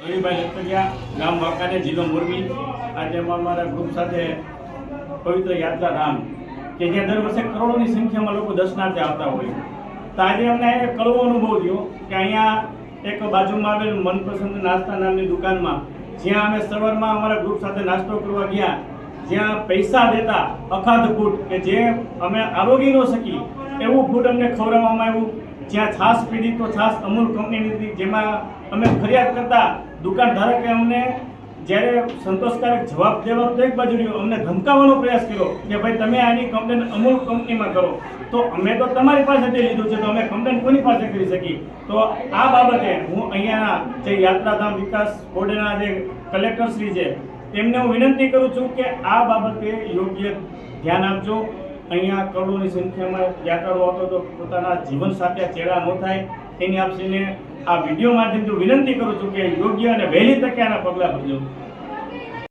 રવિભાઈ લખતરિયા, ગામ વાંકાનેર, જિલ્લો મોરબી. આજે અમારા ગ્રુપ સાથે પવિત્ર યાત્રા ધામ કે જ્યાં દર વર્ષે કરોડોની સંખ્યામાં લોકો દર્શનાર્થે આવતા હોય. તો આજે અમને એક કડવો અનુભવ થયો કે અહીંયા એક બાજુમાં આવેલ મનપસંદ નાસ્તા નામની દુકાનમાં જ્યાં અમે સવારમાં અમારા ગ્રુપ સાથે નાસ્તો કરવા ગયા, જ્યાં પૈસા દેતા અખાધ ફૂડ કે જે અમે આરોગી ન શકી એવું ફૂડ અમને ખવડાવવામાં આવ્યું. જ્યાં છાશ પીધી તો છાશ અમૂલ કંપનીની હતી, જેમાં અમે ફરિયાદ કરતા દુકાન ધારકે અમને જ્યારે સંતોષકારક જવાબ દેવાનો તો એક બાજુ રહ્યો, અમને ધમકાવવાનો પ્રયાસ કર્યો કે ભાઈ તમે આની કમ્પ્લેન અમૂલ કંપનીમાં કરો. તો અમે તો તમારી પાસેથી લીધું છે, તો અમે કમ્પ્લેન કોની પાસે કરી શકી? તો આ બાબતે હું અહીંયાના જે યાત્રાધામ વિકાસ બોર્ડના જે કલેક્ટરશ્રી છે તેમને હું વિનંતી કરું છું કે આ બાબતે યોગ્ય ધ્યાન આપજો. અહીંયા કરોડોની સંખ્યામાં યાત્રાળુ આવતો તો પોતાના જીવન સાથે ચેડા ન થાય એની આપસીને આ વિડીયો માધ્યમથી વિનંતી કરું છું કે યોગ્ય અને વહેલી તકે આના પગલાં ભરજો.